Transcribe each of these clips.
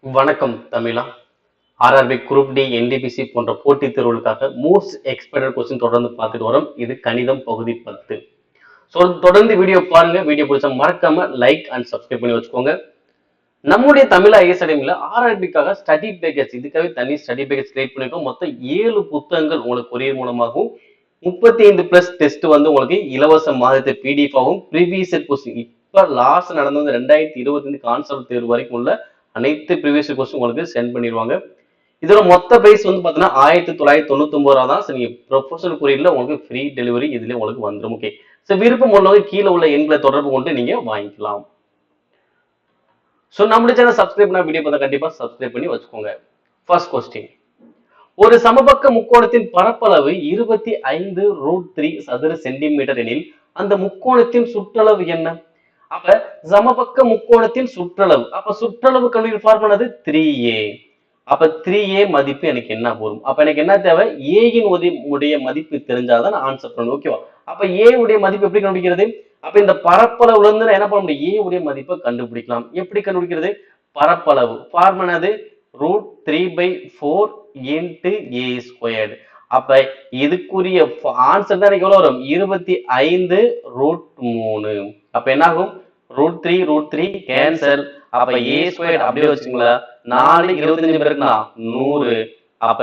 வணக்கம் தமிழா. RRB group D NTPC போன்ற போட்டித் தேர்வுகளுக்காக மோஸ்ட் எக்ஸ்பெக்டட் கொஸ்டின் தொடர்ந்து பார்த்துட்டு வரோம். இது கணிதம் பகுதி 10. ஸோ தொடர்ந்து வீடியோ பாருங்க. வீடியோ பிடிச்சா மறக்காம லைக் அண்ட் சப்ஸ்கிரைப் பண்ணி வச்சுக்கோங்க. நம்முடைய தமிழ் ஐஎஸ் அகாடமியில் ஆர்ஆர்பிக்காக ஸ்டடி பேக்கேஜ், இதுக்காகவே தனி ஸ்டடி பேக்கேஜ் கிரியேட் பண்ணிருக்கோம். மொத்தம் 7 புத்தகங்கள் உங்களுக்கு கொரியர் மூலமாகவும் 35+ டெஸ்ட் வந்து உங்களுக்கு இலவச மாதத்தை பிடிஎஃப் ஆகும். ப்ரீவியஸ் கொஸ்டின் இப்ப லாஸ்ட் நடந்தது 2025 கான்செப்ட் தேர்வு வரைக்கும் உள்ள அனைத்து ப்ரீவியஸ் கொஸ்டின் உங்களுக்கு சென்ட் பண்ணிடுவாங்க. இதோட மொத்த பிரைஸ் வந்து பாத்தீங்கன்னா 1999 ரூபா தான். நீங்க ப்ரொபோசல் கொரியர்ல உங்களுக்கு ஃப்ரீ டெலிவரி இதுல உங்களுக்கு வந்துடும். ஓகே, விருப்பம் உள்ளவங்க கீழே உள்ள எண்களை தொடர்பு கொண்டு நீங்க வாங்கிக்கலாம். நம்முடைய சேனல் சப்ஸ்கிரைப் பண்ண வீடியோ பார்த்தா கண்டிப்பா சப்ஸ்கிரைப் பண்ணி வச்சுக்கோங்க. ஃபர்ஸ்ட் கொஸ்டின், ஒரு சமபக்க முக்கோணத்தின் பரப்பளவு 25√3 சதுர சென்டிமீட்டர் எனில் அந்த முக்கோணத்தின் சுற்றளவு என்ன? அப்ப சமபக்க முக்கோணத்தின் சுற்றளவு, அப்ப சுற்றளவு கண்டுபிடிக்கிற ஃபார்முலா 3a. அப்ப 3a மதிப்பு எனக்கு என்ன வரும்? அப்ப எனக்கு என்ன தேவை? a இன் உடைய மதிப்பு தெரிஞ்சாதான் நான் ஆன்சர் பண்ணணும். ஓகேவா? அப்ப a உடைய மதிப்பு எப்படி கண்டுபிடிக்கிறது? அப்ப இந்த பரப்பளவுல இருந்து நான் என்ன பண்ண முடியும்? a உடைய மதிப்பை கண்டுபிடிக்கலாம். எப்படி கண்டுபிடிக்கிறது? பரப்பளவு ஃபார்முலா √3/4 into a². அப்ப இதுக்குரிய ஆன்சர் தான் எவ்வளவு வரும்? 25√3. அப்ப என்ன ஆகும்? √3 கேன்சல். அப்ப a² அப்படியே வச்சுங்களா? 4 25 பேருக்குனா 100. அப்ப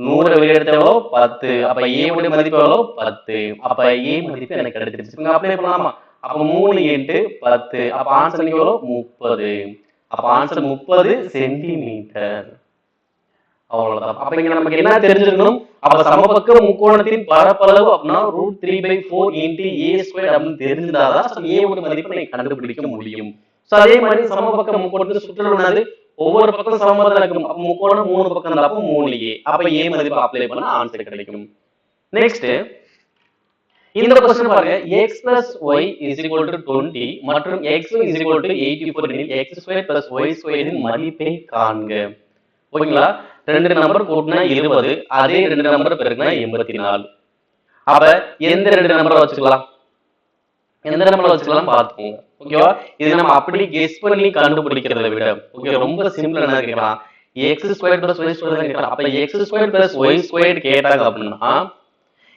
100 வெளியே எடுத்த எவ்வளோ? 10. அப்ப a உடைய மதிப்பு எவ்வளோ? 10. அப்ப a மதிப்பு எனக்கு கிடைச்சிருச்சு. அப்ளை பண்ணலாமா? அப்ப 3 into 10. அப்ப ஆன்சர் எவ்வளோ? 30. அப்ப ஆன்சர் 30 சென்டிமீட்டர். அவ்வளவுதான். அப்ப இங்க நமக்கு என்ன தெரிஞ்சிருக்கணும்? அப்ப சமபக்க முக்கோணத்தின் பரப்பளவு அப்படின்னா √3/4 into a² அப்படின்னு தெரிஞ்சிருந்தாதான் a உடைய மதிப்பை நீங்க கண்டுபிடிக்க முடியும். அதே மாதிரி சமபக்க முக்கோணத்தின் சுற்றளவு என்னது? ஒவ்வொரு பக்கம் சமமா தான் இருக்கும். அப்ப முக்கோணம் 3 பக்கம் இருந்தா அப்ப 3a. அப்ப a மதிப்பு அப்ளை பண்ணா ஆன்சர் கிடைக்கும். நெக்ஸ்ட், இந்த क्वेश्चन பாருங்க. x + y = 20 மற்றும் x y = 84 எனில் x² + y² இன் மதிப்பை காண்க. ஓகேங்களா? ரெண்டு நம்பர் கூட்டினா 20, அதே ரெண்டு நம்பர் பெருக்கினா 84. அப்ப எந்த ரெண்டு நம்பரை வச்சுக்கலாம்? எந்த நம்பரை வச்சுக்கலாம் பாத்துக்கோங்க. ஓகேவா? இது நம்ம அப்படி கெஸ் பண்ணி கண்டுபிடிக்கிறதை விட ஓகே ரொம்ப சிம்பிள் என்ன கேட்கலாம்? x² + y² தான் கேட்கலாம். அப்ப x² + y² கேட்டாங்க அப்படின்னா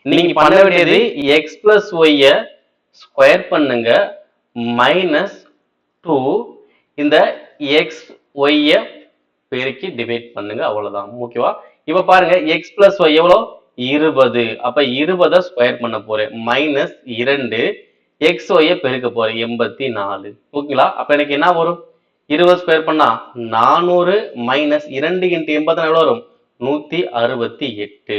நீங்க பண்ண வேண்டியது x + y ஸ்கொயர் பண்ணுங்க -2 இந்த x y பெருக்கி டிவைட் பண்ணுங்க. அவ்வளவுதான். ஓகேவா? இப்ப பாருங்க x + y எவ்வளவு? 20. அப்ப 20 ஸ்கொயர் பண்ண போறேன் -2 x y பெருக்க போறேன் 84. ஓகேங்களா? அப்ப எனக்கு என்ன வரும்? 20 ஸ்கொயர் பண்ணா 400 -2 × 80 எவ்வளவு வரும்? 168.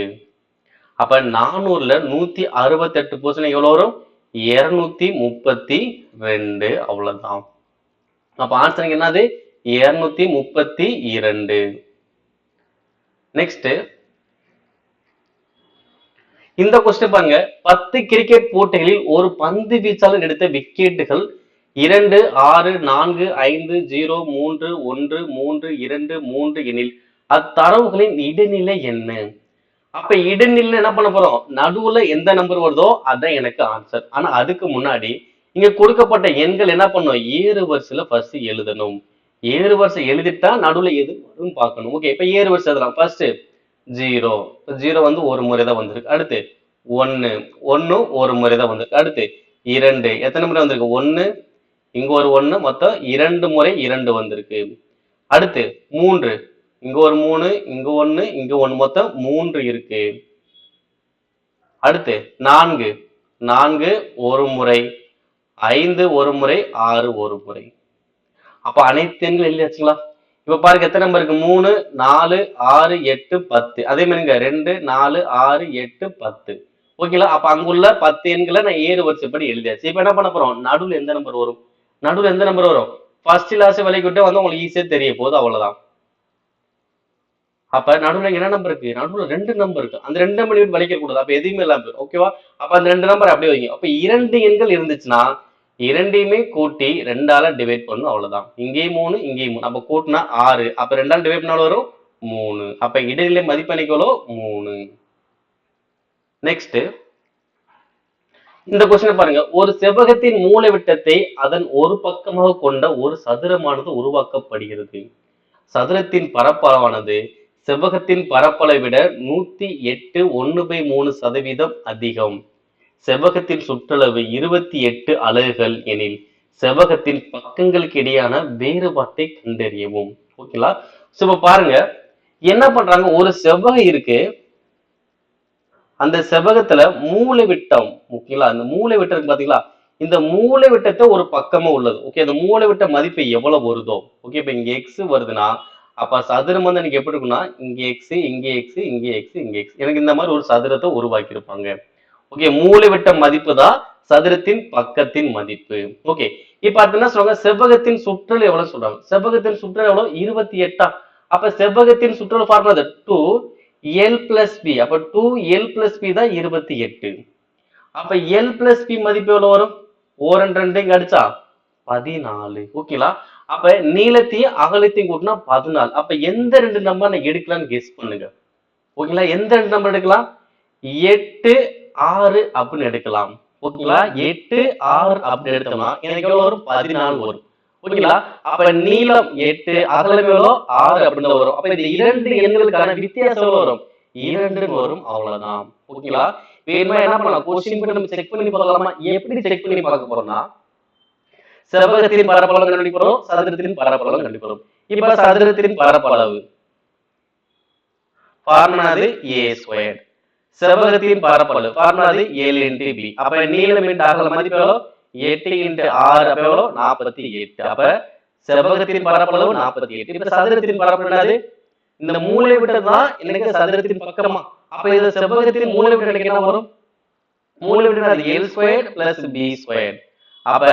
அப்ப 400ல 168% எவ்வளவு வரும்? 232. அவ்வளவுதான். அப்ப ஆன்சர் என்னது? 232. நெக்ஸ்ட், இந்த क्वेश्चन பாருங்க. 10 கிரிக்கெட் போட்டிகளில் ஒரு பந்து வீச்சாளர் எடுத்த விக்கெட்டுகள் 2 6 4 5 0 3 1 3 2 3 எனில் அத்தரவுகளின் இடைநிலை என்ன? அப்ப இடைநிலை என்ன பண்ண போறோம்? நடுவுல எந்த நம்பர் வருதோ அதான் எனக்கு ஆன்சர். ஆனா அதுக்கு முன்னாடி இங்க கொடுக்கப்பட்ட எண்கள் என்ன பண்ணும்? ஏறு வரிசையில ஃபர்ஸ்ட் எழுதணும். ஏறு வரிசை எழுதிட்டா நடுவுல எது வரும் பார்க்கணும். ஓகே, இப்ப ஏறு வரிசை எழுதலாம். ஃபர்ஸ்ட் 0 வந்து ஒரு முறை தான் வந்திருக்கு. அடுத்து 1 ஒரு முறை தான் வந்திருக்கு. அடுத்து 2 எத்தனை முறை வந்திருக்கு? 1 இங்க ஒரு 1 மொத்தம் 2 முறை 2 வந்திருக்கு. அடுத்து 3 இங்க ஒரு 3 இங்க 1 இங்க 1 மொத்தம் 3 இருக்கு. அடுத்து 4 ஒரு முறை, 5 ஒரு முறை, 6 ஒரு முறை. அப்ப அனைத்து எண்கள் எழுதியாச்சுங்களா? இப்ப பாருங்க எத்தனை நம்பர் இருக்கு? 3 4 6 8 10. அதே மாதிரிங்க 2 4 6 8 10. ஓகேங்களா? அப்ப அங்குள்ள 10 எண்களை நான் ஏறு வரிசைப்படி எழுதியாச்சு. இப்ப என்ன பண்ண போறோம்? நடுவுல எந்த நம்பர் வரும்? நடுவுல எந்த நம்பர் வரும்? ஃபர்ஸ்ட் லாஸ்ட் விலைக்கிட்டே வந்து உங்களுக்கு ஈஸியா தெரிய போகுது. அவ்வளவுதான். அப்ப நடுவுல என்ன நம்பர் இருக்கு? நடுவுல 2 நம்பர் இருக்கு. அந்த 2 நம்பர் விளைக்க கூடாது. அப்ப எதுவுமே இல்லாம போயிடும். ஓகேவா? அப்ப அந்த 2 நம்பர் அப்படியே வைங்க. அப்ப 2 எண்கள் இருந்துச்சுன்னா இரண்டையுமே கூட்டி 2ஆல டிவைட் பண்ணும். அவ்வளவுதான். இங்கேயும் 3 இங்கேயும் 3. அப்ப கூட்டினா 6. அப்ப 2ஆல டிவைட் பண்ணாலும் வரும் 3. அப்ப இடைநிலை மதிப்பெண்ணிக்கு எவ்வளோ? 3. நெக்ஸ்ட், இந்த கொஸ்டின் பாருங்க. ஒரு செவ்வகத்தின் மூலை விட்டத்தை அதன் ஒரு பக்கமாக கொண்ட ஒரு சதுரமானது உருவாக்கப்படுகிறது. சதுரத்தின் பரப்பளவானது செவ்வகத்தின் பரப்பளவை விட 108 1/3% அதிகம். செவ்வகத்தின் சுற்றளவு 28 அலகுகள் எனில் செவ்வகத்தின் பக்கங்களுக்கு இடையான வேறுபாட்டை கண்டறியவும். ஓகேங்களா? சோ இப்ப பாருங்க என்ன பண்றாங்க, ஒரு செவ்வகம் இருக்கு, அந்த செவ்வகத்துல மூலை விட்டம், ஓகேங்களா, அந்த மூலை விட்டம் இருக்கு பாத்தீங்களா, இந்த மூலை விட்டத்தை ஒரு பக்கமா உள்ளது. ஓகே, அந்த மூலை விட்ட மதிப்பு எவ்வளவு வருதோ, ஓகே, இப்ப இங்க எக்ஸ் வருதுன்னா அப்ப சதுரம் வந்து எனக்கு எப்படி இருக்குன்னா, இங்க எக்ஸ், இங்க எக்ஸ், இங்க எக்ஸ், இங்க எக்ஸ், எனக்கு இந்த மாதிரி ஒரு சதுரத்தை உருவாக்கி இருப்பாங்க. ஓகே, மூலை விட்ட மதிப்பு தான் சதுரத்தின் பக்கத்தின் மதிப்பு. ஓகே, இப்ப அடுத்து என்ன சொல்றாங்க, செவ்வகத்தின் சுற்றல் எவ்வளவு சொல்றாங்க. செவ்வகத்தின் சுற்றல் எவ்வளவு, 28. அப்ப செவ்வகத்தின் சுற்றல் ஃபார்முலா 2l plus b. அப்ப 2l plus b தான் 28. அப்ப l plus b மதிப்பு எவ்வளவு வரும், ஓரன் ரெண்டு இங்க அடிச்சா 14. ஓகேங்களா? அப்ப நீளத்தையும் அகலத்தையும் கூட்டினா 14. அப்ப எந்த ரெண்டு நம்பர் நான் எடுக்கலாம்னு கெஸ் பண்ணுங்க. ஓகேங்களா? எந்த ரெண்டு நம்பர் எடுக்கலாம், 8 6 அப்படின்னு எடுக்கலாம். ஓகேங்களா? 8 6 அப்படின்னு எடுத்தோம்னா எனக்கு எவ்வளவு வரும், 14 வரும். ஓகேங்களா? அப்ப நீளம் 8 அகலம் எவ்வளவு 6 அப்படின்னு வரும். அப்ப இந்த இரண்டு எண்களுக்கான வித்தியாசம் எவ்வளவு வரும், 2 வரும். அவ்வளவுதான். ஓகேங்களா? வேணுமா என்ன பண்ணலாம், கொஸ்டின் பண்ணி நம்ம செக் பண்ணி பார்க்கலாமா? எப்படி செக் பண்ணி பார்க்க போறோம்னா, செவ்வகத்தின் பரப்பளவு கண்டுபிடிக்கிறோம், சதுரத்தின் பரப்பளவு கண்டுபிடிக்கிறோம். இப்ப சதுரத்தின் பரப்பளவு ஃபார்முலாது a², செவ்வகத்தின் பரப்பளவு ஃபார்முலாது l × b. அப்ப நீளம் × அகலம் மதிப்பு எவ்வளவு, 8 × 6 அப்ப எவ்வளவு, 48. அப்ப செவ்வகத்தின் பரப்பளவு 48. இப்ப சதுரத்தின் பரப்பளவு என்னது, இந்த மூலை விட்டது தான் எனக்கு சதுரத்தின் பக்கமா. அப்ப இது செவ்வகத்தின் மூலை விட்டம் எனக்கு என்ன வரும், மூலை விட்டம் l² + b². அப்ப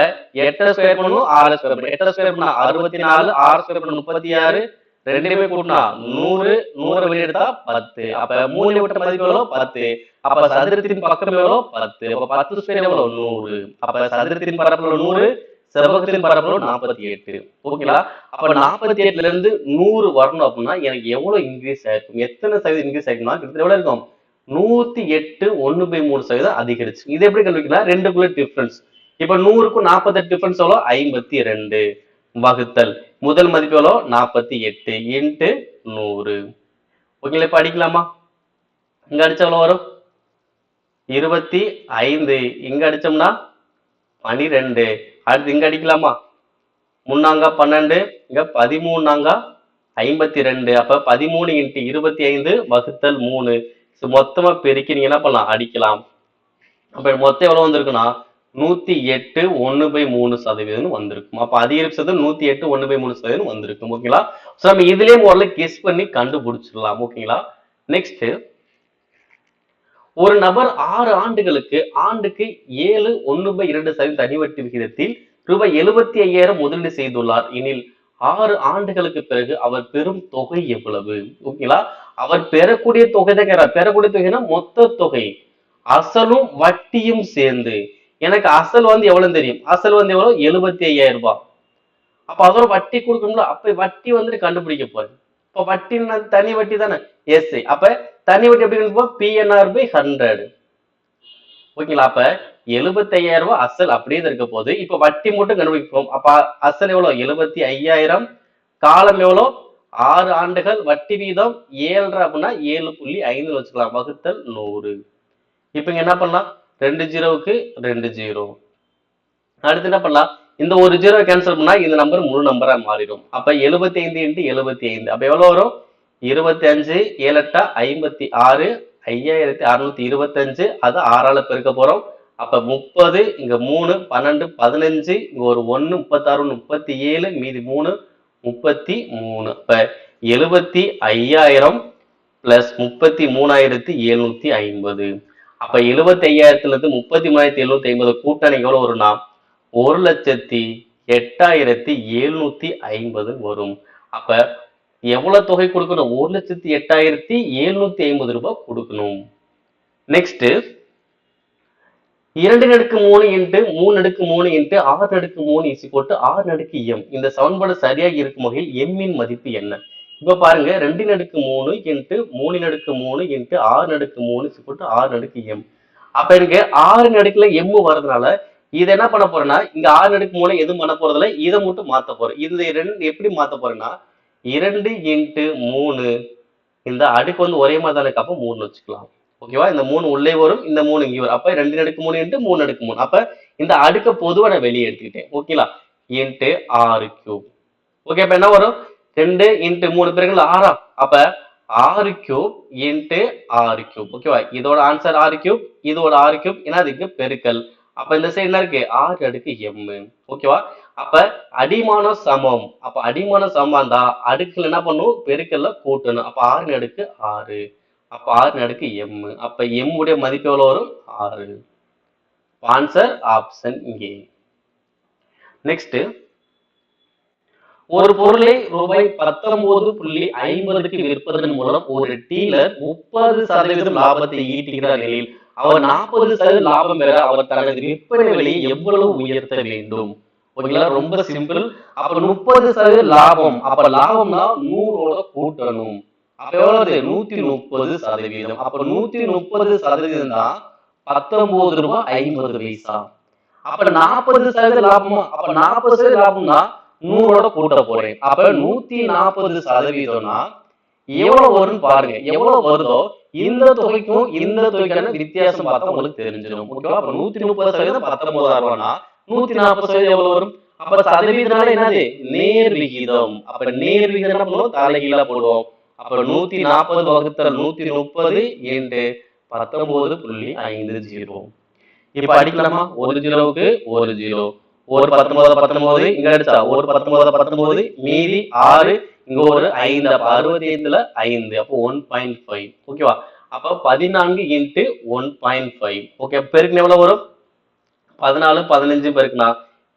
8 ஸ்கொயர் பண்ணனும், 6 ஸ்கொயர் பண்ணனும். 8 ஸ்கொயர் பண்ணா 64, 6 ஸ்கொயர் பண்ணா 36, ரெண்டுமே கூட்டினா 100, 100 வெளிய எடுத்தா 10. அப்ப மூலை விட்ட மதிப்பு எவ்வளவு, 10. அப்ப சதுரத்தின் பக்கம் எவ்வளவு, 10. அப்ப 10 ஸ்கொயர் எவ்வளவு, 100. அப்ப சதுரத்தின் பரப்பளவு 100, செவ்வகத்தின் பரப்பளவு 48. ஓகேங்களா? அப்ப 48ல இருந்து 100 வரணும் அப்படின்னா எனக்கு எவ்வளவு இன்க்ரீஸ் ஆயிருக்கும், எத்தனை சதவீதம் இன்க்ரீஸ் ஆயிருக்கும்னா கிட்டத்தட்ட எவ்வளவு இருக்கும், 108 1/3% அதிகரிச்சு. இது எப்படி கண்டுபிடிக்கலாம், ரெண்டுக்குள்ள டிஃபரன்ஸ். இப்ப 100க்கும் 48 டிஃபரன்ஸ் எவ்வளவு, 52 வகுத்தல் முதல் மதிப்பு எவ்வளவு, 48 இன்ட்டு 100. ஓகேங்களா? இப்ப அடிக்கலாமா, இங்க அடிச்சா எவ்வளவு வரும், 25. இங்க அடிச்சோம்னா 12. அடுத்து இங்க அடிக்கலாமா, 3 12, இங்க 13 52. அப்ப 13 × 25 வகுத்தல் 3. மொத்தமா பெருக்கி நீங்க என்ன பண்ணலாம், அடிக்கலாம். அப்ப மொத்தம் எவ்வளவு வந்திருக்குன்னா 108 1/3% வந்திருக்கும். அப்ப அதிகரிப்பு சதவீதம் 108 1/3% வந்திருக்கும். ஓகேங்களா? சோ நம்ம இதுலயே முதல்ல கெஸ் பண்ணி கண்டுபிடிச்சிடலாம். ஓகேங்களா? நெக்ஸ்ட், ஒரு நபர் 6 ஆண்டுகளுக்கு ஆண்டுக்கு 7 1/2% தனி வட்டி விகிதத்தில் ரூபாய் 75,000 முதலீடு செய்துள்ளார் எனில் 6 ஆண்டுகளுக்கு பிறகு அவர் பெறும் தொகை எவ்வளவு? ஓகேங்களா? அவர் பெறக்கூடிய தொகை தான், பெறக்கூடிய தொகைனா மொத்த தொகை, அசலும் வட்டியும் சேர்ந்து. எனக்கு அசல் வந்து எவ்வளவு தெரியும், அசல் வந்து எவ்வளவு, 75,000 ரூபாய். அப்ப அதோட வட்டி கொடுக்கணும்ல, அப்ப வட்டி வந்து கண்டுபிடிக்க போறேன். இப்ப வட்டி தனி வட்டி தானே, எஸ். அப்ப தனி வட்டி எப்படி கண்டுபிடிப்போம், PNR/100. ஓகேங்களா? அப்ப 75,000 ரூபாய் அசல் அப்படியே இருக்க போது. இப்ப வட்டி மட்டும் கண்டுபிடிப்போம். அப்ப அசல் எவ்வளவு, 75,000. காலம் எவ்வளவு, 6 ஆண்டுகள். வட்டி வீதம் 7 அப்படின்னா 7.5 வச்சுக்கலாம், வகுத்தல் 100. இப்ப இங்க என்ன பண்ணலாம், 2 0க்கு 2 0. அடுத்து என்ன பண்ணலாம், இந்த ஒரு 0 கேன்சல் பண்ணா இந்த நம்பர் முழு நம்பரா மாறிடும். அப்ப 75 × 75 அப்ப எவ்வளவு வரும், 25 7 8 56, 5625. அது 6ஆல பெருக்க போறோம். அப்ப 30, இங்க 3 12 15, இங்க ஒரு 1 36 37, மீதி 3 33. அப்ப 75,000 பிளஸ் 33,750. அப்ப 75,000ல இருந்து 33,750 கூட்டணி எவ்வளவு வரும்னா 1,08,750 வரும். அப்ப எவ்வளவு தொகை கொடுக்கணும், 1,08,750 ரூபாய் கொடுக்கணும். Next, 2/3 × 3/3 × 6/3 6m. இந்த சமன்பாடு சரியாக இருக்கும் வகையில் m இன் மதிப்பு என்ன? இப்ப பாருங்க, 2/3 × 3/3 × 6/3 6m. அப்ப எனக்கு 6 m வரதுனால இதை என்ன பண்ண போறேன்னா, இங்க 6/3 எதுவும் பண்ண போறதில்ல, இதை மட்டும் மாத்த போறேன். இது ரெண்டு எப்படி மாத்த போறேன்னா, 2 இன்ட்டு 3 இந்த அடுக்கு வந்து ஒரே மாதிரி தான் இருக்கு, அப்போ 3 வச்சுக்கலாம். ஓகேவா? இந்த 3 உள்ளே வரும், இந்த 3 இங்கே வரும். அப்ப 2 அடுக்கு 3 இன்ட்டு 3 அடுக்கு 3. அப்ப இந்த அடுக்க பொதுவா நான் வெளியே எடுத்துக்கிட்டேன். ஓகேங்களா? Into 6 cube. ஓகே, அப்ப என்ன வரும்? 2 இன்ட்டு 3 பெருக்கல் 6. அப்ப 6 கியூப் இன்ட்டு 6 கியூப். ஓகேவா? இதோட ஆன்சர் 6 கியூப், இதோட 6 கியூப். ஏன்னா அதுக்கு பெருக்கல். அப்ப இந்த சைடு என்ன இருக்கு? 6 அடுக்கு m. ஓகேவா? அப்ப அடிமானம் சமம். அப்ப அடிமானம் சமம் தான் அடுக்குல என்ன பண்ணும்? பெருக்கல்ல கூட்டணும். அப்ப 6 அடுக்கு 6. அப்ப 6 அடுக்கு m. அப்ப m உடைய மதிப்பு எவ்வளவு வரும்? 6. Answer option A. நெக்ஸ்ட், ஒரு பொருளை ரூபாய் 19.50க்கு விற்பதன் மூலம் ஒரு டீலர் 30% லாபத்தை ஈட்டுகிறார் எனில் அவர் 40% லாபம் பெற அவர் தனது விற்பனை விலையை எவ்வளவு உயர்த்த வேண்டும்? ஓகேங்களா? ரொம்ப சிம்பிள். அப்ப 30% லாபம். அப்ப லாபம்னா 100ஓட கூட்டணும். அப்ப எவ்வளவு? 130%. அப்ப 130% தான் 19 ரூபாய் 50 பைசா. அப்ப 40% லாபமா? அப்ப 40% லாபம்னா 100ஓட கூட்ட போறேன். அப்ப 140%னா எவ்வளவு வரும்னு பாருங்க. எவ்வளவு வருதோ இந்த தொகைக்கும் இந்த தொகைக்கான வித்தியாசம் பார்த்தா உங்களுக்கு தெரிஞ்சிடும். ஓகேவா? அப்ப 130% 19,000 ரூபாய்னா 140% எவ்வளவு வரும்? அப்ப சதவீதனால என்னது? நேர் விகிதம். அப்ப நேர் விகிதம் என்ன பண்ணுவோம்? தலைகீழா போடுவோம். அப்ப 140 வகுத்தல் 130 இன்டு 19.50. இப்ப அடிக்கலாமா? ஒரு ஜீரோவுக்கு ஒரு ஜீரோ. ஒரு 19 இங்க அடிச்சா ஒரு 19 மீதி 6, இங்க ஒரு 5. அப்ப 65ல 5. அப்போ 1.5. ஓகேவா? அப்ப 14 இன்ட்டு 1.5. ஓகே, பெருக்குன எவ்வளவு வரும்? 14 15 பெருக்குனா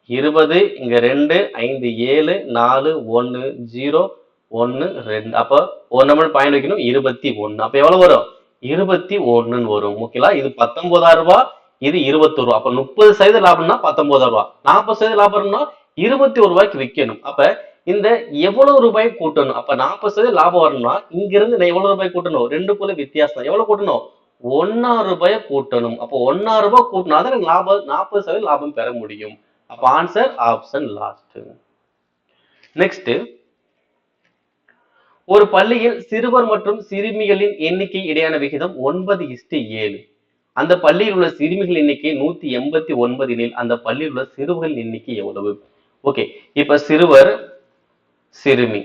20, இங்க 2 5 7 4 1 0 1 2. அப்ப ஒரு நம்பர் பாயிண்ட் வைக்கணும், 21. அப்ப எவ்வளவு வரும்? 21 வரும். ஓகேங்களா? இது 19,000 ரூபாய், இது 21 ரூபாய். அப்ப 30% லாபம்னா 19,000 ரூபாய், 40% லாபம்னா 21 ரூபாய்க்கு விற்கணும். அப்ப இந்த எவ்வளவு ரூபாய் கூட்டணும்? அப்ப 40% லாபம் வரணும்னா இங்க இருந்து நான் எவ்வளவு ரூபாய் கூட்டணும்? ரெண்டுக்குள்ள வித்தியாசம் எவ்வளவு கூட்டணும்? 1 ரூபாய் கூட்டணும். அப்போ 1 ரூபாய் கூட்டினாதான் லாபம் 40% லாபம் பெற முடியும். அப்ப ஆன்சர் ஆப்ஷன் லாஸ்ட். நெக்ஸ்ட், ஒரு பள்ளியில் சிறுவர் மற்றும் சிறுமிகளின் எண்ணிக்கை இடையான விகிதம் 9:7. அந்த பள்ளியில் உள்ள சிறுமிகள் எண்ணிக்கை 189 எனில் அந்த பள்ளியில் உள்ள சிறுவர்களின் எண்ணிக்கை எவ்வளவு? ஓகே, இப்ப சிறுவர் சிறுமி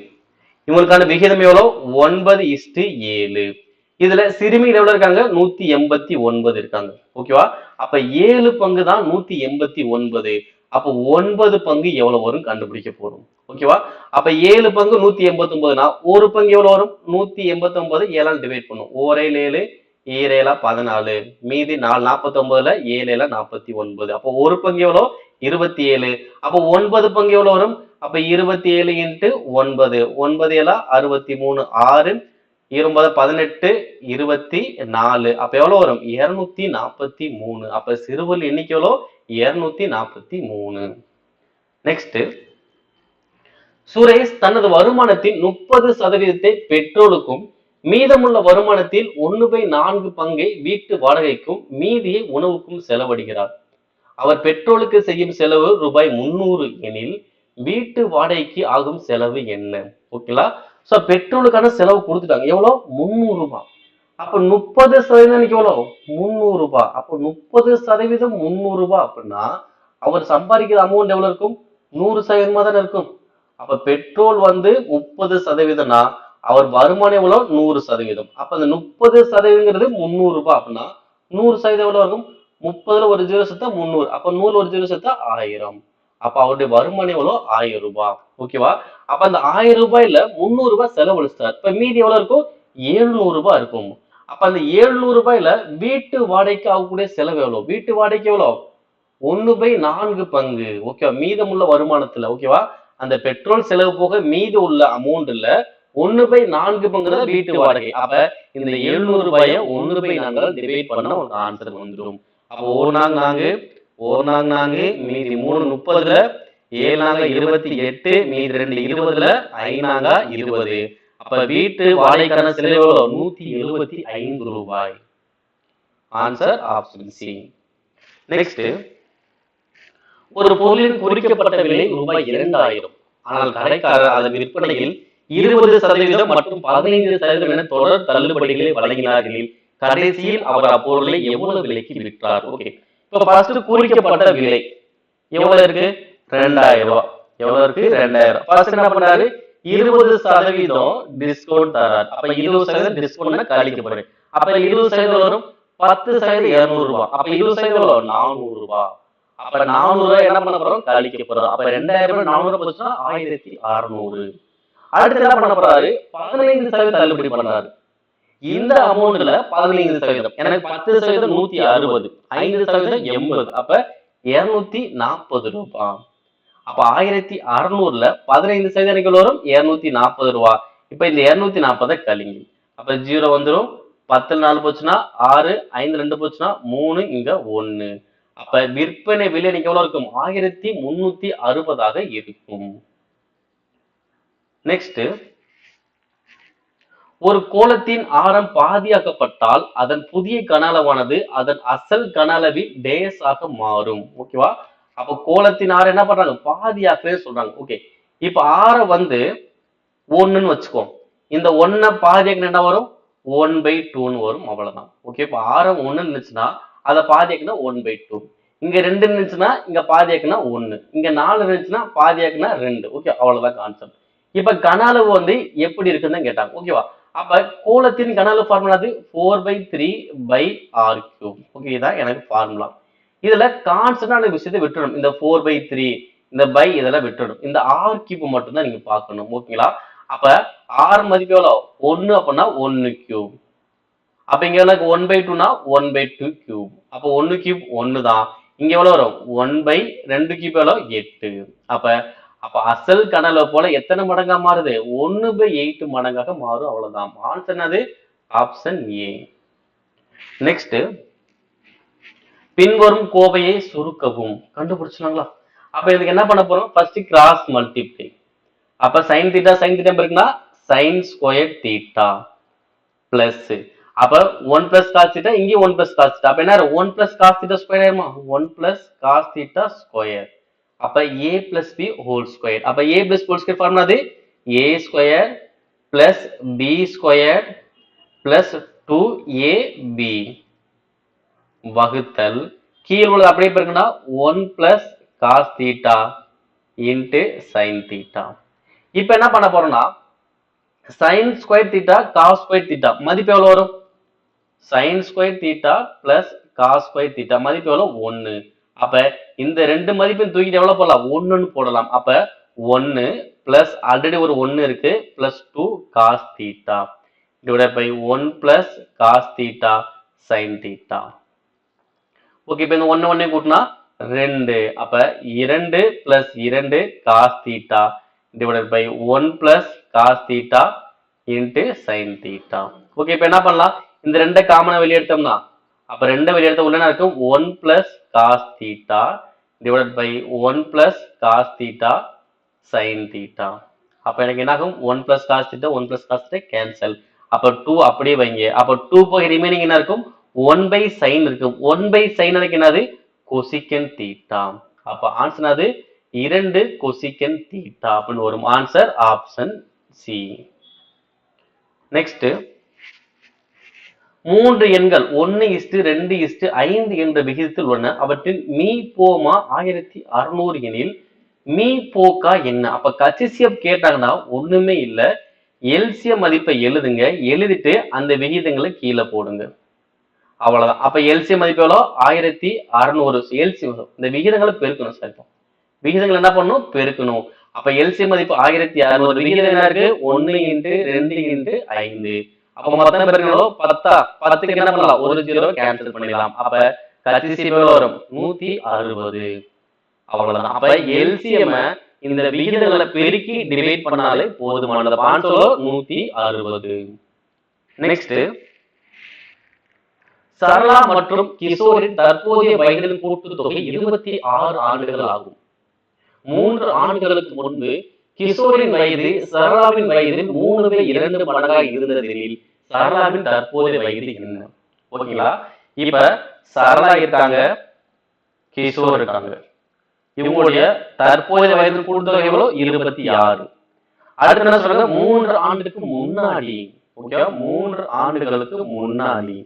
இவங்களுக்கான விகிதம் எவ்வளவு? 9:7. இதுல சிறுமிகள் எவ்வளவு இருக்காங்க? 189 இருக்காங்க. ஓகேவா? அப்ப 7 பங்கு தான் 189. அப்ப 9 பங்கு எவ்வளவு வரும் கண்டுபிடிக்க போறோம். ஓகேவா? அப்ப 7 பங்கு 189னா ஒரு பங்கு எவ்வளவு வரும்? 189 7ஆல் டிவைட் பண்ணும். 1 7 7 14, மீதி 4 49ல 7 49. அப்போ ஒரு பங்கு எவ்வளவு? 27. அப்போ 9 பங்கு எவ்வளவு வரும்? அப்ப 27 இன்ட்டு 9, 9 63, 6 20 18 24. அப்ப எவ்வளவு வரும்? 243. அப்ப சிறுவர் எண்ணிக்கை எவ்வளவு? 243. நெக்ஸ்ட், சுரேஷ் தனது வருமானத்தின் 30% பெட்ரோலுக்கும் மீதமுள்ள வருமானத்தில் 1/4 பங்கை வீட்டு வாடகைக்கும் மீதியை உணவுக்கும் செலவழிக்கிறார். அவர் பெட்ரோலுக்கு செய்யும் செலவு ரூபாய் 300 எனில் வீட்டு வாடகைக்கு ஆகும் செலவு என்ன? ஓகேங்களா? சோ பெட்ரோலுக்கான செலவு கொடுத்துட்டாங்க. எவ்வளவு? 300 ரூபாய். அப்ப 30% எவ்வளவு? 300 ரூபாய். அப்ப 30% 300 ரூபாய் அப்படின்னா அவர் சம்பாதிக்கிற அமௌண்ட் எவ்வளவு இருக்கும்? 100% தானே இருக்கும். அப்ப பெட்ரோல் வந்து 30%னா அவர் வருமானம் எவ்வளவு? 100%. அப்ப அந்த 30%ங்கிறது 300 ரூபாய் அப்படின்னா 100% எவ்வளவு இருக்கும்? 30ல ஒரு ஜீரோ சேர்த்தா 300. அப்ப 100 ஒரு ஜீரோ சேர்த்தா 1000. அப்ப அவருடைய வருமானம் எவ்வளவு? 1000 ரூபாய். ஓகேவா? அப்ப அந்த 1000 ரூபாயில 300 ரூபாய் செலவழிச்சார். இப்ப மீதி எவ்வளவு இருக்கும்? 700 ரூபாய் இருக்கும். அப்ப அந்த 700 ரூபாயில வீட்டு வாடகைக்கு ஆகக்கூடிய செலவு எவ்வளவு? வீட்டு வாடகைக்கு எவ்வளவு? 1/4 பங்கு. ஓகேவா? மீதமுள்ள வருமானத்துல, ஓகேவா, அந்த பெட்ரோல் செலவு போக மீதி உள்ள அமௌண்ட்ல 1/4 பங்குதான் வீட்டு வாடகை. அப்ப இந்த 700 ரூபாயை 1/4 டிவைட் பண்ணா உங்களுக்கு ஆன்சர் வந்துடும். அப்போ 1 4 மீதி 3 30ல 7 28, மீதி 2 20ல 5 20. அப்ப வீட்டு வாடகைக்கான செலவு எவ்வளவு? 175 ரூபாய். Answer option C. நெக்ஸ்ட், ஒரு பொருளின் குறிக்கப்பட்ட விலை ரூபாய் 2000. ஆனால் கடைக்காரர் அதன் விற்பனையில் 20% மற்றும் 15% என தொடர் தள்ளுபடிகளை வழங்கினார்கள். கடைசியில் அவர் அப்பொருளை எவ்வளவு விலைக்கு விற்றார்? ஓகே, இப்ப ஃபர்ஸ்ட் குறிக்கப்பட்ட விலை எவ்வளவு இருக்கு? 2000 ரூபாய். எவ்வளவு இருக்கு? 2000. ஃபர்ஸ்ட் என்ன பண்றாரு? 20% டிஸ்கவுண்ட் தரார். அப்ப 20% டிஸ்கவுண்ட் கழிக்கப்படும். அப்ப 20% வரும் 10% 200 ரூபாய். அப்ப 20% எவ்வளவு? 400 ரூபாய். அப்ப 400 ரூபாய் என்ன பண்ண போறோம்? கழிக்க போறோம். அப்ப 2000 400 போச்சுன்னா 1600. அடுத்து என்ன பண்ண போறாரு? 15% தள்ளுபடி பண்றாரு. இந்த அமௌண்ட்ல 15% எனக்கு 10% 160, 5% 80. அப்ப 240 ரூபாய். அப்ப 1600ல 15% எனக்கு வரும் 240 ரூபாய். இப்ப இந்த 240 கழிங்க. அப்ப 0 வந்துரும். 10 4 போச்சுன்னா 6, 5 2 போச்சுன்னா 3, இங்க 1. அப்ப விற்பனை விலை எனக்கு எவ்வளவு இருக்கும்? 1360 இருக்கும். நெக்ஸ்ட், ஒரு கோளத்தின் ஆரம் பாதியாக்கப்பட்டால் அதன் புதிய கன அளவானது அதன் அசல் கன அளவில் டேஸ் ஆக மாறும். ஓகேவா? அப்ப கோளத்தின் ஆரம் என்ன பண்றாங்க? பாதியாக்கவே சொல்றாங்க. ஓகே, இப்ப ஆரம் வந்து 1ன்னு வச்சுக்கோ. இந்த 1 பாதியாக்குனா என்ன வரும்? 1/2 வரும். அவ்வளவுதான். ஓகே, இப்ப ஆரம் 1 இருந்துச்சுன்னா அதை பாதியாக்குனா 1/2. இங்க 2 இருந்துச்சுன்னா இங்க பாதியாக்குனா 1. இங்க 4 இருந்துச்சுன்னா பாதியாக்குனா 2. ஓகே, அவ்வளவுதான் கான்செப்ட். இப்ப கன அளவு வந்து எப்படி இருக்குன்னு கேட்டாங்க. ஓகேவா? அப்ப கோளத்தின் கன அளவு ஃபார்முலா 4/3/r3. ஓகே, இதான் எனக்கு ஃபார்முலா. இதுல கான்ஸ்டன்டான விஷயத்தை விட்டுடும். இந்த 4/3 இந்த பை இதெல்லாம் விட்டுடும். இந்த r3 மட்டும் தான் நீங்க பார்க்கணும். ஓகேங்களா? அப்ப r மதிப்பு எவ்வளவு? 1 அப்படின்னா 1 கியூப். அப்ப இங்க எனக்கு 1/2னா 1/2 கியூப். அப்ப 1 கியூப் 1 தான். இங்க எவ்வளவு வரும்? 1/2 கியூப் எவ்வளவு? 8. அப்ப அப்ப அசல் கன அளவு போல எத்தனை மடங்கா மாறுது? 1/8 மடங்காக மாறும். அவ்வளவுதான். ஆன்சர் என்னது? Option A. நெக்ஸ்ட், பின்வரும் கோவையை சுருக்கவும். கண்டுபிடிச்சாங்களா? அப்ப இதுக்கு என்ன பண்ண போறோம்? First cross multiply. அப்ப sin θ sin θ இருக்குன்னா sin ஸ்கொயர் θ பிளஸ், அப்ப 1 பிளஸ் cos θ, இங்க 1 பிளஸ் cos θ. அப்ப என்ன? 1 பிளஸ் cos θ ஸ்கொயர் ஆயிருமா? 1 பிளஸ் cos θ ஸ்கொயர். அப்ப a plus b whole square. அப்ப a plus whole square formula அது a square plus b square plus 2ab வகுத்தல் கீழ் உள்ளது அப்படியே இருக்குன்னா 1 பிளஸ் cos θ இன்டு sin θ. இப்ப என்ன பண்ண போறோம்னா sin ஸ்கொயர் θ cos ஸ்கொயர் θ மதிப்பு எவ்வளவு வரும்? sin square θ plus cos square θ மதிப்பு எவ்வளவு? 1. அப்ப இந்த ரெண்டு மதிப்பையும் தூக்கிட்டு எவ்வளவு போடலாம்? 1ன்னு போடலாம். அப்ப 1 பிளஸ் ஆல்ரெடி ஒரு 1 இருக்கு plus 2 cos θ divided by 1 plus cos θ sin θ. Okay, இப்ப இந்த 1 1 கூட்டினா 2. அப்ப 2 plus 2 cos θ divided by 1 plus cos θ into sin θ. Okay, இப்ப என்ன பண்ணலாம்? இந்த ரெண்டை காமனா வெளியே எடுத்தோம்னா அப்ப 2 வெளியே எடுத்த உள்ள இருக்கும் 1 plus cos θ divided by 1 plus cos θ sin θ. அப்ப எனக்கு என்ன ஆகும்? 1 plus cos θ 1 plus cos θ cancel. அப்ப 2 அப்படியே வைங்க. அப்ப 2 போய் ரிமைனிங் என்ன இருக்கும்? 1 பை sin இருக்கும். 1 பை sin எனக்கு என்னது? கொசிகன் θ. அப்ப ஆன்சர் என்னது? 2 கொசிகன் θ அப்படின்னு வரும். Answer option C. நெக்ஸ்ட், 3 எண்கள் 1:2:5 என்ற விகிதத்தில் உள்ளன. அவற்றின் மீ போமா 1600 எனில் மீ போக்கா என்ன? அப்ப கச்சிசியம் கேட்டாங்கன்னா ஒண்ணுமே இல்ல, எல்சியம் மதிப்பை எழுதுங்க. எழுதிட்டு அந்த விகிதங்களை கீழே போடுங்க. அவ்வளவுதான். அப்ப எல்சியம் மதிப்பு எவ்வளோ? 1600. எல்சியம் இந்த விகிதங்களை பெருக்கணும் சார். இப்போ விகிதங்கள் என்ன பண்ணணும்? பெருக்கணும். அப்ப எல்சியம் மதிப்பு 1600. விகிதம் என்ன இருக்கு? 1:2:5. அப்ப மொத்தம் பெருக்கணும் 10. 10க்கு என்ன பண்ணலாம்? ஒரு 0 கேன்சல் பண்ணிடலாம். அப்ப கச்சிசியம் வரும் 160. அவ்வளவுதான். அப்ப எல்சிஎம் இந்த விகிதங்களை பெருக்கி டிவைட் பண்ணாலே போதுமானது. ஆன்சர் 160. நெக்ஸ்ட், சரளா மற்றும் கிஷோரின் தற்போதைய வயதின் கூட்டுத்தொகை 26 ஆண்டுகள் ஆகும். 3 ஆண்டுகளுக்கு முன்பு கிஷோரின் வயது சரளாவின் வயதில் 3/2 மடங்காக இருந்ததில் சரளாவின் தற்போதைய வயது என்ன? ஓகேங்களா? இப்ப சரளா இருக்காங்க, கிஷோர் இருக்காங்க. இவங்களுடைய தற்போதைய வயதின் கூட்டுத்தொகை எவ்வளவு? 26. அடுத்து என்ன சொல்றாங்க 3 ஆண்டுக்கு முன்னாடி. ஓகேவா, 3 ஆண்டுகளுக்கு முன்னாடி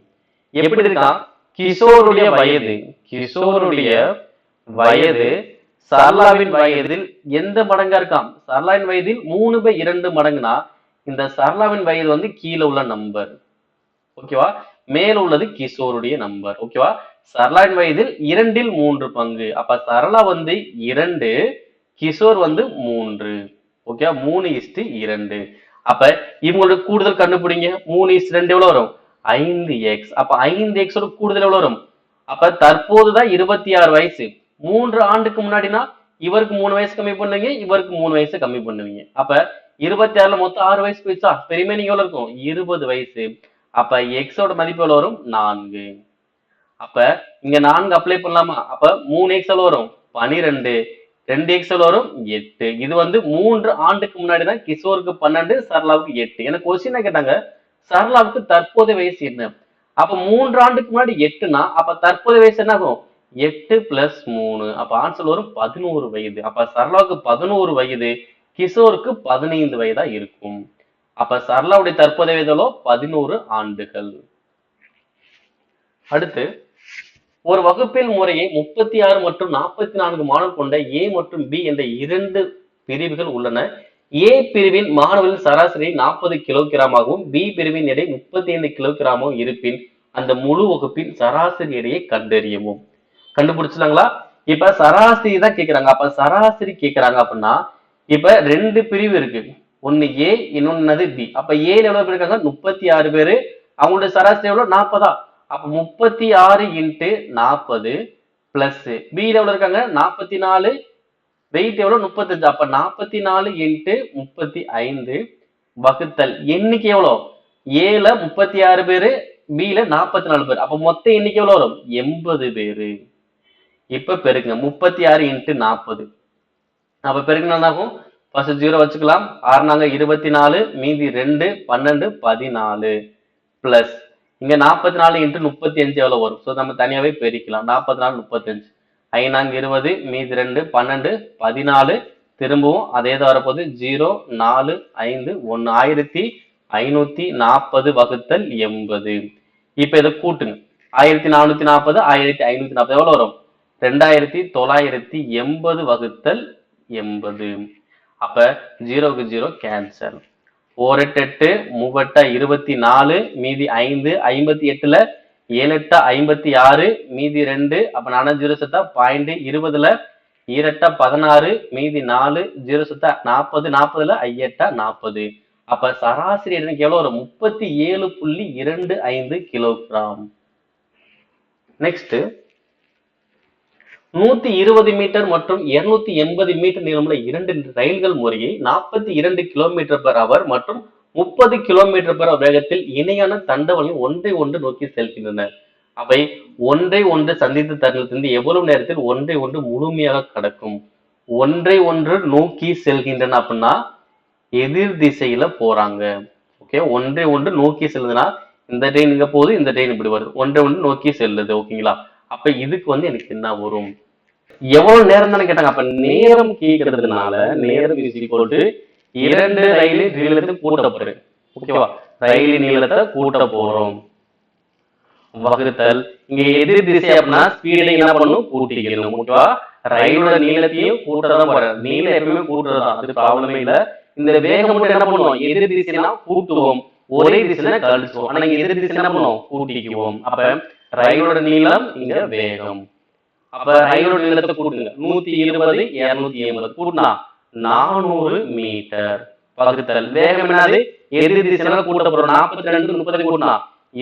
எப்படி இருக்கான் கிஷோருடைய வயது, கிஷோருடைய வயது சரளாவின் வயதில் எந்த மடங்கா இருக்கான்? சரளாவின் வயதில் 3/2 மடங்குனா இந்த சரளாவின் வயது வந்து கீழே உள்ள நம்பர். ஓகேவா, மேல உள்ளது கிஷோருடைய நம்பர். ஓகேவா, சரளாவின் வயதில் 2/3 பங்கு. அப்ப சரளா வந்து 2, கிஷோர் வந்து 3. ஓகே, 3:2. அப்ப இவங்களோட கூடுதல் கண்டுபிடிங்க. 3:2 எவ்வளவு வரும்? 5x. அப்ப 5x ஓட கூடுதல் எவ்வளவு வரும்? அப்ப தற்போதுதான் 26 வயசு. 3 ஆண்டுக்கு முன்னாடினா இவருக்கு 3 வயசு கம்மி பண்ணுவீங்க, இவருக்கு 3 வயசு கம்மி பண்ணுவீங்க. அப்ப 26ல மொத்தம் 6 வயசு போயிடுச்சா? ரிமைனிங் எவ்வளவு இருக்கும்? 20 வயசு. அப்ப x ஓட மதிப்பு எவ்வளவு வரும்? 4. அப்ப இங்க 4 அப்ளை பண்ணலாமா? அப்ப 3x எவ்வளவு வரும்? 12. 2x எவ்வளவு வரும்? 8. இது வந்து 3 ஆண்டுக்கு முன்னாடிதான் கிஷோருக்கு 12, சரளாவுக்கு 8. எனக்கு கொஸ்டின் கேட்டாங்க சரளாவுக்கு தற்போதைய வயசு என்ன? அப்ப 3 ஆண்டுக்கு முன்னாடி 8னா அப்ப தற்போதைய வயசு என்ன ஆகும்? 8 + 3. அப்ப ஆன்சர் வரும் 11 வயது. அப்ப சரளாவுக்கு 11 வயது, கிஷோருக்கு 15 வயதா இருக்கும். அப்ப சரளாவுடைய தற்போதைய வயதோ 11 ஆண்டுகள். அடுத்து, ஒரு வகுப்பில் முறையே 36 மற்றும் 44 மாணவர் கொண்ட A மற்றும் B என்ற 2 பிரிவுகள் உள்ளன. A பிரிவின் மாணவர்களின் சராசரி 40 கிலோகிராமாகவும் B பிரிவின் எடை 35 கிலோகிராமாகவும் இருப்பின் அந்த முழு வகுப்பின் சராசரி எடையை கண்டறியவும். கண்டுபிடிச்சிட்டாங்களா? இப்ப சராசரி தான் கேக்குறாங்க. அப்ப சராசரி கேக்குறாங்க அப்படின்னா இப்ப 2 பிரிவு இருக்கு. ஒன்னு A, இன்னொன்னு B. அப்ப A எவ்வளவு பேர் இருக்காங்க? 36 பேரு. அவங்களுடைய சராசரி எவ்வளவு? 40. அப்ப 36 × 40 பிளஸ் B எவ்வளவு இருக்காங்க? 44. வெயிட் எவ்வளவு? 35. அப்ப 44 × 35 வகுத்தல் எண்ணிக்கை எவ்வளவு? Aல 36 பேரு, Bல 44 பேர். அப்ப மொத்த எண்ணிக்கை எவ்வளவு வரும்? 80 பேரு. இப்ப பெருக்குங்க 36 × 40. அப்ப பெருக்குனா என்ன ஆகும்? ஃபர்ஸ்ட் 0 வச்சுக்கலாம். 6 24, மீதி 2, 12, 14 பிளஸ் இங்க 44 × 35 எவ்வளவு வரும்? சோ நம்ம தனியாவே பெருக்கலாம். 44 35. 5 20, மீதி 2, 12, 14. திரும்பவும் அதே தான் வரப்போகுது. 0 4 5 1. 1540 வகுத்தல் 80. இப்ப இதை கூட்டுங்க. 1440, 1540 எவ்வளவு வரும்? 2980 வகுத்தல் 80. அப்ப 0க்கு 0 கேன்சல். 4 8 8 24, மீதி 5 58ல 7 8 56, மீதி 2. அப்ப 4 0 செத்தா 0.20ல 2 8 16, மீதி 4 0 செத்தா 40, 40ல 5 8 40. அப்ப சராசரி எனக்கு எவ்வளவு வரும்? 37.25 கிலோகிராம். நெக்ஸ்ட், 120 மீட்டர் மற்றும் 280 மீட்டர் நீளமுள்ள 2 ரயில்கள் முறையே 42 km/h மற்றும் 30 km/h வேகத்தில் இணையான தண்டவாளங்கள் ஒன்றை ஒன்று நோக்கி செல்கின்றன. அவை ஒன்றை ஒன்று சந்தித்த தருணத்திலிருந்து எவ்வளவு நேரத்தில் ஒன்றை ஒன்று முழுமையாக கடக்கும்? ஒன்றை ஒன்று நோக்கி செல்கின்றன அப்படின்னா எதிர் திசையில போறாங்க. ஓகே, ஒன்றை ஒன்று நோக்கி செல்லுதுன்னா இந்த ட்ரெயின் இங்க போகுது, இந்த ட்ரெயின் இப்படி வருது, ஒன்றை ஒன்று நோக்கி செல்லுது. ஓகேங்களா? அப்ப இதுக்கு வந்து எனக்கு என்ன வரும்? எவ்வளவு நேரம் தானே கேட்டாங்க. அப்ப நேரம் கேட்கறதுனால நேரம் இஸ் ஈக்குவல் டு 2 ரயிலின் நீளத்தை கூட்ட போறேன். ஓகேவா, ரயிலின் நீளத்தை கூட்ட போறோம் வகுத்தல் இங்க எதிர் திசை அப்படின்னா ஸ்பீடை என்ன பண்ணும்? கூட்டிக்கணும். ஓகேவா, ரயிலோட நீளத்தையும் கூட்டதான் போறேன். நீளம் எப்பவுமே கூட்டுறதுதான், அது ப்ராப்ளமே இல்ல. இந்த வேகம் மட்டும் என்ன பண்ணுவோம்? எதிர் திசைனா கூட்டுவோம், ஒரே திசைனா கழிச்சுவோம். ஆனா எதிர் திசை என்ன பண்ணுவோம்? கூட்டிக்குவோம். அப்ப ரயிலோட நீளம் இங்க வேகம். அப்ப ரயிலோட நீளத்தை கூட்டுங்க. 120 280 கூட்டினா 400 மீட்டர் வகுத்தல் வேகம் என்னது? எதிர் திசையில கூட்ட போறோம். 42 30 கூட்டினா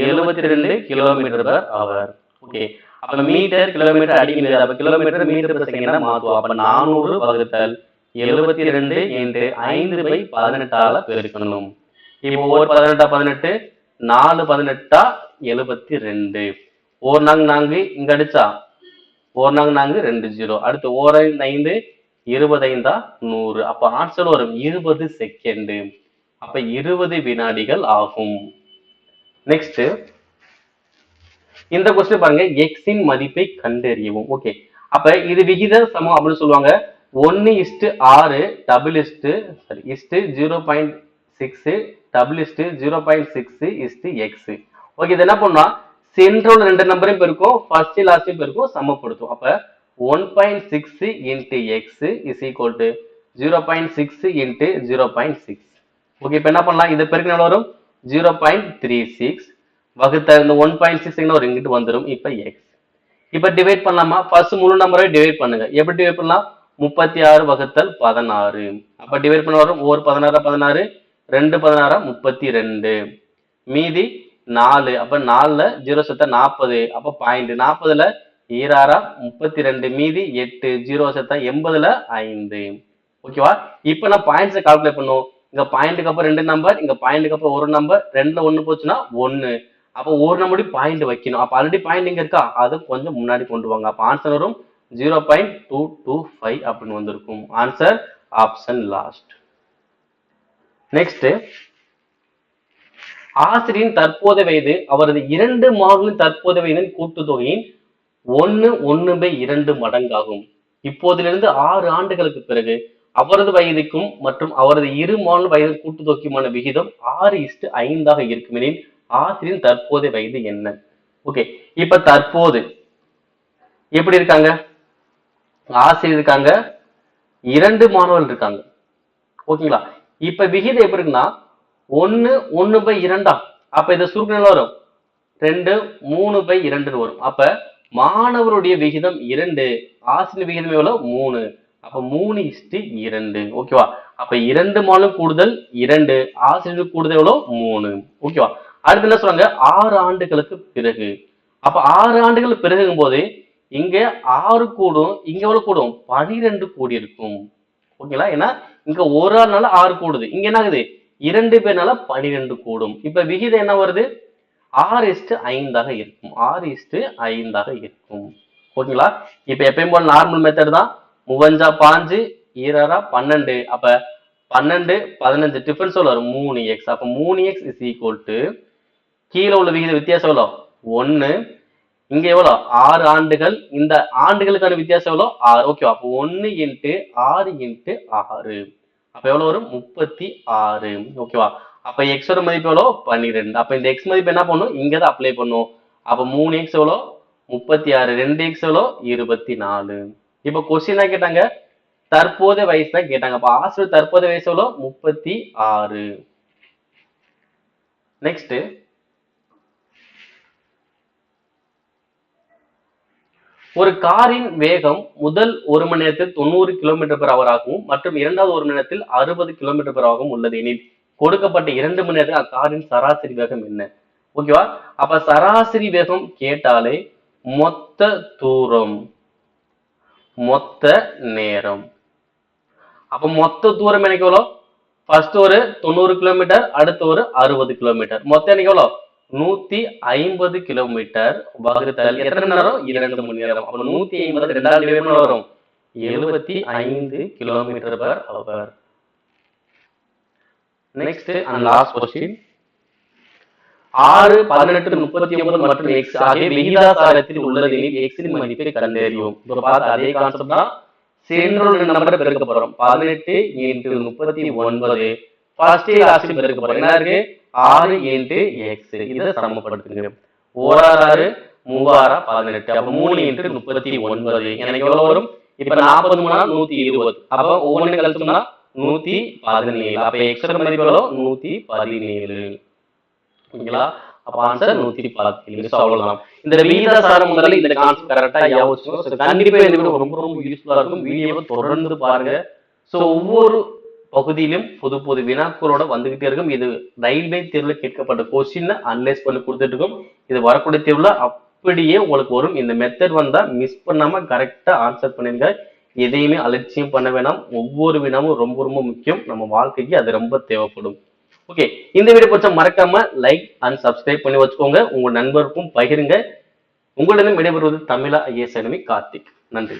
72 km/h. ஓகே, அப்ப மீட்டர் கிலோமீட்டர் அடிக்கிறது. அப்ப கிலோமீட்டர் மீட்டர் per செகண்டா மாத்துவோம். அப்ப 400 வகுத்தல் 72 × 5/18 பெருக்கணும். இப்போ ஒரு 18 18, 4 18 72. ஒரு 4 இங்க அடிச்சா 1 4 2 0. அடுத்து 1 5 25 100. அப்ப ஆன்சர் வரும் 20 செகண்ட். அப்ப 20 வினாடிகள் ஆகும். நெக்ஸ்ட், இந்த கொஸ்டின் பாருங்க, x இன் மதிப்பை கண்டறியவும். ஓகே, அப்ப இது விகித சமம் அப்படின்னு சொல்லுவாங்க. 1:6 double is to 0.6 double is to 0.6 is to X. Okay, இது என்ன பண்ணா சென்ட்ரோல் ரெண்டு நம்பரையும் பெருக்கும், ஃபர்ஸ்ட் லாஸ்டையும் பெருக்கும், சமப்படுத்தும். அப்ப 1.6 into X is equal to 0.6 into 0.6. Okay, இப்ப என்ன பண்ணலாம், இதை பெருக்கின வரும் 0.36 வகுத்த இந்த 1.6 ஒரு இங்கிட்டு வந்துடும். இப்ப எக்ஸ் இப்ப டிவைட் பண்ணலாமா? ஃபர்ஸ்ட் முழு நம்பரை டிவைட் பண்ணுங்க. எப்படி டிவைட் பண்ணலாம்? 36 வகுத்தல் 16. அப்ப டிவைட் பண்ண வரும் 1 16 16 2 16 32 மீதி 4. அப்ப 4ல 0 சேர்த்தா 40. அப்ப பாயிண்ட் 40ல 26 32 மீதி 8 0 சேர்த்தா 80ல 5. ஓகேவா? இப்ப நான் பாயிண்ட்ஸை கால்குலேட் பண்ணுவோம். இங்க பாயிண்ட்டுக்கு அப்புறம் ரெண்டு நம்பர், இங்க பாயிண்ட்டுக்கு அப்புறம் ஒரு நம்பர், ரெண்டுல ஒண்ணு போச்சுன்னா 1. அப்போ ஒரு நம்பர் பாயிண்ட் வைக்கணும். அப்ப ஆல்ரெடி பாயிண்ட் இங்க இருக்கா, அது கொஞ்சம் முன்னாடி கொண்டு வாங்க. அப்ப ஆன்சர் வரும் 0.225 அப்படின்னு வந்திருக்கும். Answer option last. நெக்ஸ்ட், ஆசிரியரின் தற்போதைய வயது அவரது 2 மாணவர்களின் தற்போதைய வயதின் கூட்டுத்தொகையின் 1/2 மடங்காகும். இப்போதிலிருந்து 6 ஆண்டுகளுக்கு பிறகு அவரது வயதுக்கும் மற்றும் அவரது இரு மாணவர் வயதின் கூட்டுத்தொகைக்குமான விகிதம் 6:5 இருக்கும் எனில் ஆசிரியரின் தற்போதைய வயது என்ன? ஓகே, இப்ப தற்போது எப்படி இருக்காங்க? ஆசிரியர் இருக்காங்க, 2 மாணவர்கள் இருக்காங்க. ஓகேங்களா? இப்ப விகிதம் எப்படி இருக்குன்னா 1/2. அப்ப இதை சுருக்கினா வரும் 2 3/2 வரும். அப்ப மாணவருடைய விகிதம் 2, ஆசிரியர் விகிதம் எவ்வளவு? 3. அப்ப 3:2. ஓகேவா? அப்ப 2 மாணவர் கூடுதல் 2, ஆசிரியர் கூடுதல் எவ்வளவு? 3. ஓகேவா? அடுத்து என்ன சொல்றாங்க? 6 ஆண்டுகளுக்கு பிறகு. அப்ப 6 ஆண்டுகள் பிறகுங்கும் போது இங்க 6 கூடும், இங்க எவ்வளவு கூடும்? 12 கூடி இருக்கும். ஓகேங்களா? ஏன்னா இங்க ஒரு ஆள்னால 6 கூடுது, இங்க என்ன ஆகுது? 2 பேர்னால 12 கூடும். இப்ப விகிதம் என்ன வருது? 6:5 இருக்கும். 6:5 இருக்கும். ஓகேங்களா? இப்ப எப்பயும் போல நார்மல் மெத்தட் தான். 5 5 2 12. அப்ப 12 15 டிஃபரன்ஸ் வரும் 3x. அப்ப 3x இஸ் ஈக்குவல் டு கீழே உள்ள விகித வித்தியாசம் எவ்வளோ? 1. இங்க எவ்வளோ? 6 ஆண்டுகள். இந்த ஆண்டுகளுக்கான வித்தியாசம் எவ்வளோ? 6. ஓகே, அப்போ 1 × 6 × 6. அப்ப எவ்வளவு வரும்? 36. ஓகேவா? அப்ப எக்ஸோட மதிப்பு எவ்வளோ? 12. அப்ப இந்த எக்ஸ் மதிப்பு என்ன பண்ணும்? இங்கதான் அப்ளை பண்ணும். அப்ப 3x எவ்வளோ? 36. 2x எவ்வளோ? 24. இப்ப கொஸ்டின் தான் கேட்டாங்க, தற்போதைய வயசு தான் கேட்டாங்க. அப்ப ஆசிரியர் தற்போதைய வயசு எவ்வளோ? 36. நெக்ஸ்ட், ஒரு காரின் வேகம் முதல் 1 மணி நேரத்தில் 90 km/h ஆகவும் மற்றும் இரண்டாவது 1 மணி நேரத்தில் 60 km/h ஆகவும் உள்ளது எனில் கொடுக்கப்பட்ட 2 மணி நேரத்தில் அக்காரின் சராசரி வேகம் என்ன? ஓகேவா? அப்ப சராசரி வேகம் கேட்டாலே மொத்த தூரம், மொத்த நேரம். அப்ப மொத்த தூரம் எனக்கு எவ்வளோ? ஃபர்ஸ்ட் ஒரு 90 km, அடுத்து ஒரு 60 km. மொத்தம் எனக்கு எவ்வளோ? 150 km வகுத்தல் எத்தனை மணி நேரம்? 2 மணி நேரம். அப்ப 150 2ஆல் டிவைட் பண்ண வரும் 75 km/h. Next and last question, 6 18 39 மற்றும் x ஆகிய விகிதாசாரத்தில் உள்ளது எனில் x இன் மதிப்பை கண்டறியும். இப்ப பார்த்த அதே கான்செப்ட் தான். சென்ட்ரோல் நம்பரை பெருக்க போறோம். 18 × 39 ஃபர்ஸ்ட் லாஸ்ட் பெருக்க போறோம். என்ன இருக்கு? 6 × x. இத சமப்படுத்துங்க. 1 6 3 6 18. அப்ப 3 × 39 எனக்கு எவ்வளவு வரும்? இப்ப 40 3 120. அப்ப ஒவ்வொன்றையும் கழிச்சோம்னா 117. அப்ப x ஓட மதிப்பு எவ்வளவு? 117. ஓகேங்களா? அப்ப ஆன்சர் 117. சோ அவ்வளவுதான். இந்த விகிதாசாரம் முதல்ல இந்த கான்செப்ட் கரெக்ட்டா ஞாபகம் வச்சுக்கோங்க. கண்டிப்பா இந்த வீடியோ ரொம்ப யூஸ்ஃபுல்லா இருக்கும். வீடியோவை தொடர்ந்து பாருங்க. சோ ஒவ்வொரு பகுதியிலும் புது வினாக்களோட வந்துகிட்டே இருக்கும். இது ரயில்வே தேர்வுல கேட்கப்பட்ட கொஸ்டின் அனலைஸ் பண்ணி கொடுத்துட்டு இருக்கும். இது வரக்கூடிய தேர்வுல அப்படியே உங்களுக்கு வரும். இந்த மெத்தட் வந்தா மிஸ் பண்ணாம கரெக்டா ஆன்சர் பண்ணிருங்க. எதையுமே அலட்சியம் பண்ண வேணாம். ஒவ்வொரு வினாவும் ரொம்ப முக்கியம். நம்ம வாழ்க்கைக்கு அது ரொம்ப தேவைப்படும். ஓகே, இந்த வீடியோ பிடிச்சா மறக்காம லைக் அண்ட் சப்ஸ்கிரைப் பண்ணி வச்சுக்கோங்க. உங்க நண்பருக்கும் பகிருங்க. உங்களிடம் விடைபெறுவது தமிழா IAS அகாடமி கார்த்திக். நன்றி.